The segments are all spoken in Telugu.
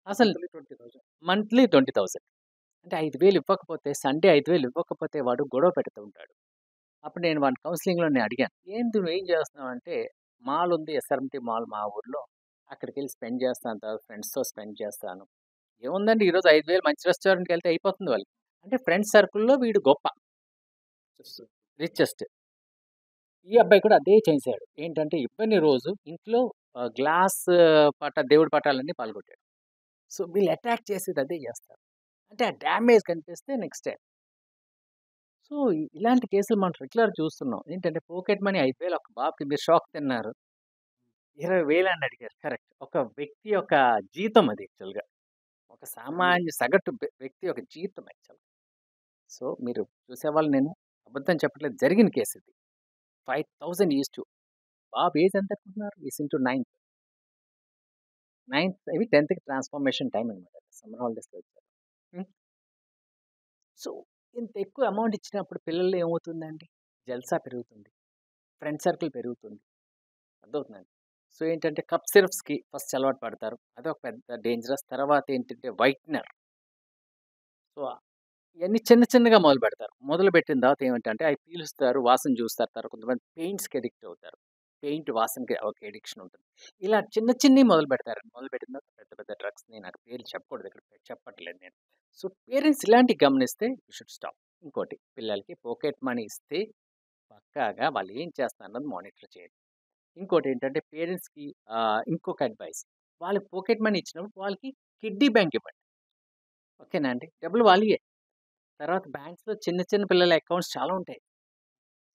అసలు మంత్లీ 20,000. మంత్లీ 20,000 అంటే 5,000 ఇవ్వకపోతే సండే 5,000 ఇవ్వకపోతే వాడు గొడవ పెడుతూ ఉంటాడు. అప్పుడు నేను వాడిని కౌన్సెలింగ్‌లో అడిగాను. "ఏంది నువ్వేం చేస్తున్నావు?" అంటే మాల్ ఉంది ఎస్ఆర్ఎంటీ మాల్ మా ఊర్లో. అక్కడికెళ్ళి స్పెండ్ చేస్తాను. తర్వాత ఫ్రెండ్స్‌తో స్పెండ్ చేస్తాను. ఏముందండి ఈరోజు 5,000 మంచి రెస్టారెంట్‌కెళ్తే అయిపోతుంది వాళ్ళకి. అంటే ఫ్రెండ్స్ సర్కిల్‌లో వీడు గొప్ప. Just richest. ఈ అబ్బాయి కూడా అదే చేశాడు. ఏంటంటే ఇవ్వని రోజు ఇంట్లో గ్లాస్ దేవుడి పటాలన్నీ పగలగొట్టాడు. సో, వీళ్ళు అటాక్ చేసేది అదే చేస్తారు. అంటే ఆ డ్యామేజ్ కనిపిస్తే నెక్స్ట్ టైమ్. సో, ఇలాంటి కేసులు మనం రెగ్యులర్ చూస్తున్నాం. ఏంటంటే పాకెట్ మనీ 5,000 ఒక బాబుకి మీరు షాక్ తిన్నారు. 20,000 అని అడిగారు. కరెక్ట్. ఒక వ్యక్తి యొక్క జీతం అది యాక్చువల్‌గా. ఒక ఫ్యామిలీ. సామాన్య సగటు వ్యక్తి యొక్క జీతం యాక్చువల్‌గా. సో, మీరు చూసేవాళ్ళు నేను అబద్ధం చెప్పట్లేదు. జరిగిన కేస్ ఇది. 5,000 ఈస్ టు బాబు ఏజ్ ఎంత అనుకుంటున్నారు? Is into ninth. 9థ్ 10థ్‌కి ట్రాన్స్‌ఫర్మేషన్ టైమ్ అనమాట. సమ్మర్ హాలిడేస్‌లో వచ్చారు. హ్మ్. సో, ఇంత ఎక్కువ అమౌంట్ ఇచ్చినప్పుడు పిల్లల్లో ఏమవుతుందండి? జల్సా పెరుగుతుంది. ఫ్రెండ్ సర్కిల్ పెరుగుతుంది. అర్థమవుతుందండి. సో, ఏంటంటే కప్ సిరప్స్‌కి ఫస్ట్ అలవాటు పడతారు. అదొక పెద్ద డేంజరస్. తర్వాత ఏంటంటే వైట్నర్. సో, ఇయన్నీ చిన్న చిన్నగా మొదలుపెడతారు. మొదలుపెట్టిన తర్వాత ఏమిటంటే అవి పీలుస్తారు, వాసన చూస్తారు. తర్వాత కొంతమంది పెయింట్స్‌కి అడిక్ట్ అవుతారు. పెయింట్ వాసనకి ఒక అడిక్షన్ ఉంటుంది. ఇలా చిన్న చిన్నవి మొదలుపెడతారండి. మొదలుపెట్టిన తర్వాత పెద్ద పెద్ద డ్రగ్స్ నేను నాకు పేర్లు చెప్పకూడదు ఇక్కడ చెప్పట్లేదు నేను. సో, పేరెంట్స్ ఇలాంటివి గమనిస్తే యూ షుడ్ స్టాప్. ఇంకోటి పిల్లలకి పాకెట్ మనీ ఇస్తే పక్కాగా వాళ్ళు ఏం చేస్తున్నారన్నది మానిటర్ చేయండి. ఇంకోటేంటంటే పేరెంట్స్‌కి ఇంకొక అడ్వైస్. వాళ్ళకి పాకెట్ మనీ ఇచ్చినప్పుడు వాళ్ళకి కిడ్డీ బ్యాంక్ ఇవ్వండి. ఓకేనా అండి? డబ్బులు వాళ్ళియే. తర్వాత బ్యాంక్స్‌లో చిన్న చిన్న పిల్లల అకౌంట్స్ చాలా ఉంటాయి.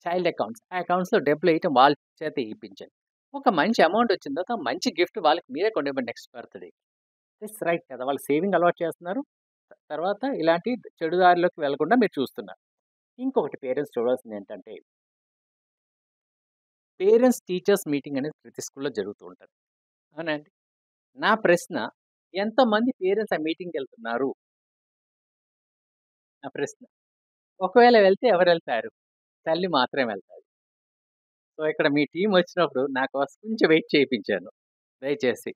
Child accounts. ఆ అకౌంట్స్‌లో డబ్బులేయటం వాళ్ళ చేత ఏయించండి. ఒక మంచి అమౌంట్ వచ్చిన తర్వాత మంచి గిఫ్ట్ వాళ్ళకి మీరే కొనివ్వండి నెక్స్ట్ బర్త్‌డేకి. దిస్ రైట్ కదా! వాళ్ళు సేవింగ్ అలవాటు చేస్తున్నారు. తర్వాత ఇలాంటి చెడు దారిలోకి వెళ్ళకుండా మీరు చూస్తున్నారు. ఇంకొకటి పేరెంట్స్ చూడాల్సిందేంటంటే పేరెంట్స్ టీచర్స్ మీటింగ్ అనేది ప్రతి స్కూల్‌లో జరుగుతూ ఉంటది. అవునా అండి? నా ప్రశ్న ఎంతమంది పేరెంట్స్ ఆ మీటింగ్‌కెళ్తున్నారు? నా ప్రశ్న. ఒకవేళ వెళ్తే ఎవరెళ్తారు? తల్లి మాత్రమే వెళ్తాది. సో, ఇక్కడ మీ టీమ్ వచ్చినప్పుడు నా కోసం కొంచెం వెయిట్ చేయించాను. దయచేసి.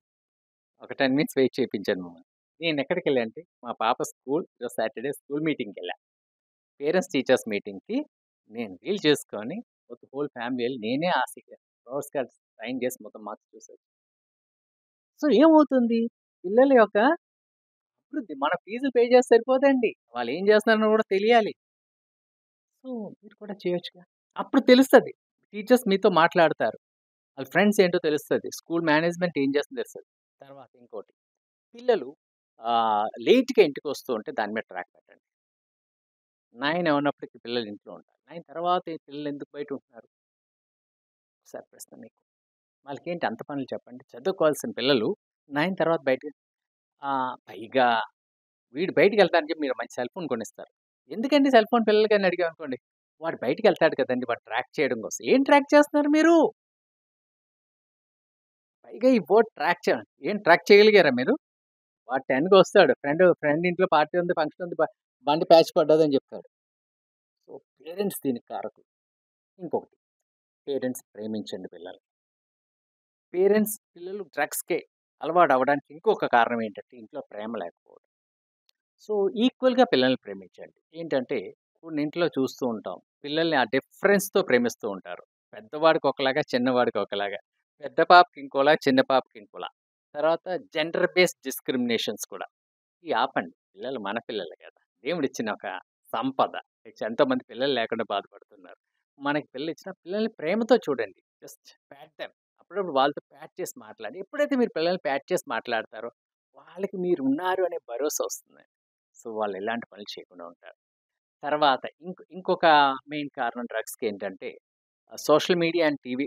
ఒక 10 మినిట్స్ వెయిట్ చేయించాను మిమ్మల్ని. నేనెక్కడికెళ్ళా అంటే మా పాప ఈరోజు సాటర్‌డే స్కూల్ మీటింగ్‌కెళ్ళా. పేరెంట్స్ టీచర్స్ మీటింగ్‌కి నేను వీలు చేసుకొని ఒక హోల్ ఫ్యామిలీ ఎళ్లి నేనే సోర్స్ కార్డ్ సైన్ చేసి మొత్తం మార్క్స్ చూసాను. సో, ఏమవుతుంది? పిల్లల యొక్క అభివృద్ధి మన ఫీజులు పే చేస్తే సరిపోదండి. వాళ్ళేం చేస్తున్నారో కూడా తెలియాలి. సో, మీరు కూడా చేయొచ్చుగా. అప్పుడు తెలుస్తది. టీచర్స్ మీతో మాట్లాడతారు. వాళ్ళ ఫ్రెండ్స్ ఏంటో తెలుస్తది. స్కూల్ మేనేజ్‌మెంట్ ఏం చేస్తుందో తెలుస్తది. తర్వాత ఇంకోటి పిల్లలు లేట్‌గా ఇంటికొస్తూ ఉంటే దాని మీద ట్రాక్ పెట్టండి. 9 అవునప్పటికి పిల్లలు ఇంట్లో ఉంటారు. 9 తర్వాత ఈ పిల్లలు ఎందుకు బయట ఉంటున్నారు? ఒకసారి ప్రశ్న మీకు. వాళ్ళకేంటి అంత పనులు చెప్పండి. చదువుకోవాల్సిన పిల్లలు 9 తర్వాత బయటికి పైగా వీడు బయటికెళ్తానని చెప్పి మీరు మంచి సెల్ ఫోన్ కొనిస్తారు. ఎందుకండి సెల్ ఫోన్ పిల్లలకని అడిగామనుకోండి, వాడు బయటికెళ్తాడు కదండీ! వాడు ట్రాక్ చేయడం కోసం. ఏం ట్రాక్ చేస్తున్నారు మీరు? పైగా ఈ బోర్డ్ ట్రాక్ చేయండి. ఏం ట్రాక్ చేయగలిగారా మీరు? వాడు 10:00కొస్తాడు. ఫ్రెండ్ ఇంట్లో పార్టీ ఉంది, ఫంక్షన్ ఉంది, బండి ప్యాచ్ పడ్డదని చెప్తాడు. సో, పేరెంట్స్ దీనికి కారకులు. ఇంకొకటి పేరెంట్స్ ప్రేమించండి పిల్లల్ని. పేరెంట్స్ పిల్లలు డ్రగ్స్‌కే అలవాటు అవ్వడానికి ఇంకొక కారణం ఏంటంటే ఇంట్లో ప్రేమ లేకపోవడం. సో, ఈక్వల్‌గా పిల్లల్ని ప్రేమించండి. ఏంటంటే కొన్ని ఇంట్లో చూస్తూ ఉంటాం. పిల్లల్ని ఆ డిఫరెన్స్‌తో ప్రేమిస్తూ ఉంటారు. పెద్దవాడికి ఒకలాగా, చిన్నవాడికి ఒకలాగా. పెద్ద పాపకి ఇంకోలా, చిన్న పాపకి ఇంకోలా. తర్వాత జెండర్ బేస్డ్ డిస్క్రిమినేషన్స్ కూడా. ఇయి ఆపండి. పిల్లలు మన పిల్లలే కదా! దేవుడిచ్చిన ఒక సంపద. ఎంతోమంది పిల్లలు లేకుండా బాధపడుతున్నారు. మనకి పిల్లలిచ్చిన పిల్లల్ని ప్రేమతో చూడండి. Just Pat them. అప్పుడప్పుడు వాళ్ళతో ప్యాట్ చేసి మాట్లాడండి. ఎప్పుడైతే మీరు పిల్లల్ని ప్యాట్ చేసి మాట్లాడతారో, వాళ్ళకి మీరున్నారు అనే భరోసా వస్తుంది. సో, వాళ్ళు ఎలాంటి పనులు చేయకుండా ఉంటారు. తర్వాత ఇంకొక మెయిన్ కారణం డ్రగ్స్‌కేంటంటే social media and TV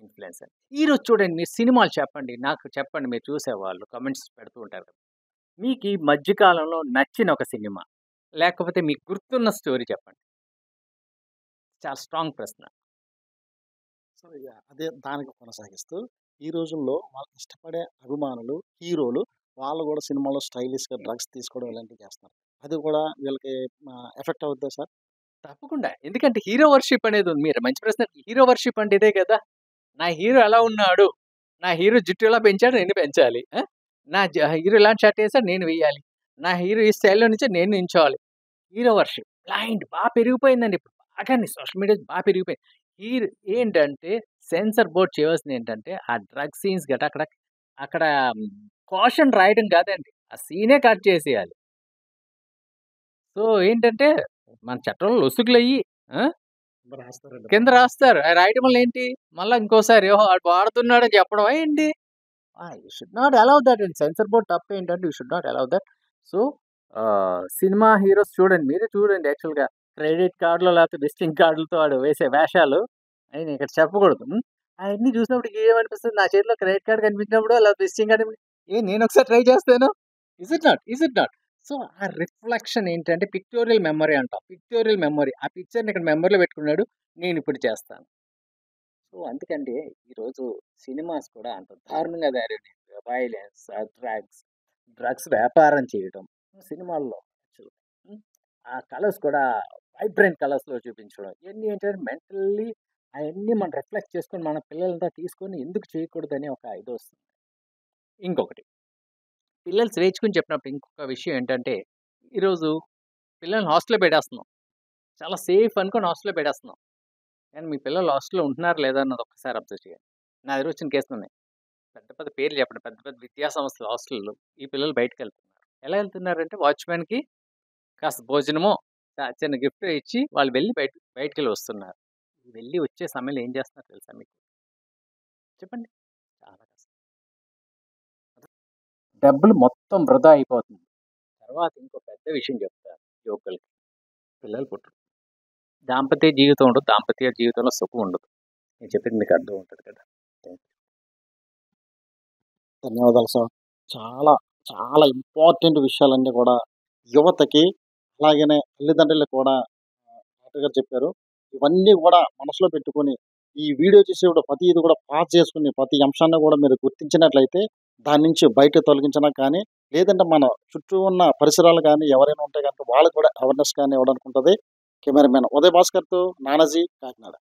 influence అండి. ఈరోజు చూడండి మీరు సినిమాలు చెప్పండి. నాకు చెప్పండి మీరు చూసేవాళ్ళు కామెంట్స్ పెడుతూ ఉంటారు కదా! మీకీ మధ్య కాలంలో నచ్చిన ఒక సినిమా, లేకపోతే మీకు గుర్తున్న స్టోరీ చెప్పండి. చాలా స్ట్రాంగ్ ప్రశ్న. సో, అదే దానికి కొనసాగిస్తూ, ఈ రోజుల్లో వాళ్ళు ఇష్టపడే అభిమానులు, హీరోలు వాళ్ళు గూడా సినిమాలో స్టైలిష్‌గా డ్రగ్స్ తీసుకోవడం ఇలాంటివి చేస్తున్నారు. అది కూడా వీళ్ళకి ఎఫెక్ట్ అవుద్దా సార్? తప్పకుండా. ఎందుకంటే హీరో వర్షిప్ అనేది ఉంది. మీరు మంచి ప్రశ్న హీరో వర్షిప్ అంటే ఇదే కదా! నా హీరో ఎలా ఉన్నాడు? నా హీరో జుట్టు ఎలా పెంచాడు నేను పెంచాలి. నా హీరో ఇలాంటి షర్ట్ వేసాడు నేను వెయ్యాలి. నా హీరో ఈ స్టైల్‌లో నుంచే నేను నించోవాలి. హీరో వర్షిప్ బ్లైండ్ పెరిగిపోయిందండి ఇప్పుడు. బాగానే సోషల్ మీడియా పెరిగిపోయింది. హీరో ఏంటంటే సెన్సార్ బోర్డ్ చేయవలసిందేంటంటే ఆ డ్రగ్ సీన్స్ గట్టా అక్కడ కాషన్ రాయడం కాదండి. ఆ సీనే కట్ చేసేయాలి. సో, ఏంటంటే మన చట్టంలో లొసుగులయ్యి ఆ! రాస్తారండి కింద బాగా. రాస్తారు. రాయడం వల్ల ఏంటి? మళ్ళా ఇంకోసారి ఓహో! ఆడు వాడుతున్నాడని చెప్పడమా ఏంటి? You should not allow that అండి. సెన్సార్ బోర్డ్ తప్పేంటంటే you should not allow that. So, cinema heroes చూడండి. మీరే చూడండి యాక్చువల్‌గా క్రెడిట్ కార్డ్‌లో లేకపోతే విజిటింగ్ కార్డులతో వాడు వేసే వేషాలు అయి నేను ఇక్కడ చెప్పకూడదు. అయన్నీ చూసినప్పుడు ఏమనిపిస్తది? నా చేతిలో క్రెడిట్ కార్డ్ కనిపించినప్పుడు లేకపోతే విజిటింగ్ కార్డ్ నేను ఒకసారి ట్రై చేస్తాను. Is it not? Is it not? So, ఆ రిఫ్లెక్షన్ ఏంటంటే పిక్టోరియల్ మెమరీ అంటాం. Pictorial memory. ఆ పిక్చర్‌ని ఇక్కడ మెమరీలో పెట్టుకున్నాడు. నేనిప్పుడు చేస్తాను. సో, అందుకండి ఈరోజు సినిమాస్ కూడా అంత దారుణంగా తయారైనాయి. వైలెన్స్, డ్రగ్స్ వ్యాపారం చేయడం సినిమాల్లో యాక్చువల్‌గా. హ్మ్. ఆ కలర్స్ కూడా వైబ్రెంట్ కలర్స్‌లో చూపించడం. ఇయన్నీ ఏంటంటే మెంటల్లీ అయన్నీ మనం రిఫ్లెక్ట్ చేసుకొని మన పిల్లలంతా తీసుకొని ఎందుకు చేయకూడదని ఒక ఇదొస్తుంది. ఇంకొకటి పిల్లలు స్వేచ్ఛగుని చెప్పినప్పుడు ఇంకొక విషయం ఏంటంటే, ఈరోజు పిల్లల్ని హాస్టల్‌లో పెట్టేస్తున్నాం. చాలా సేఫ్ అనుకోని హాస్టల్‌లో పెట్టేస్తున్నాం. కానీ మీ పిల్లలు హాస్టల్‌లో ఉంటున్నారా లేదా అన్నది ఒక్కసారి అబ్జర్వ్ చేయండి. నా దగ్గర వచ్చిన కేసులున్నాయి. పెద్ద పెద్ద పేర్లు చెప్పండి. పెద్ద పెద్ద విద్యా సంస్థల హాస్టల్‌లో ఈ పిల్లలు బయటికెళ్తున్నారు. ఎలా ఎళ్తున్నారంటే వాచ్‌మ్యాన్‌కి కాస్త భోజనమో, చిన్న గిఫ్ట్ ఇచ్చి వాళ్ళు వెళ్ళి బయటికెళ్ళి వస్తున్నారు. వెళ్ళి వచ్చే సమయంలో ఏం చేస్తున్నారో తెలుసా మీకు? చెప్పండి. చాలా కష్టం. డబ్బులు మొత్తం వృధా అయిపోతుంది. తర్వాత ఇంకో పెద్ద విషయం చెప్తా యువకులకి. పిల్లలు పుట్టరు. దాంపత్య జీవితం ఉండదు. దాంపత్య జీవితంలో సుఖం ఉండదు. నేను చెప్పింది మీకు అర్థం ఉంటది కదా! Thank you. ధన్యవాదాలు సార్. చాలా, చాలా ఇంపార్టెంట్ విషయాలన్నీ కూడా యువతకి, అలాగనే తల్లిదండ్రులకు కూడా డాక్టర్ గారు చెప్పారు. ఇవన్నీ కూడా మనసులో పెట్టుకొని, ఈ వీడియో చేసేప్పుడు ప్రతీది కూడా పాజ్ చేసుకొని, ప్రతి అంశాన్ని కూడా మీరు గుర్తించినట్లయితే, దాని నుంచి బయట తొలగించడం కానీ, లేదంటే మన చుట్టూ ఉన్న పరిసరాలు కానీ, ఎవరైనా ఉంటే గనుక వాళ్ళకి కూడా అవేర్‌నెస్ కానీ ఇవ్వడానికి ఉంటది. కెమెరామెన్ ఉదయ్ భాస్కర్‌తో నానాజీ, కాకినాడ.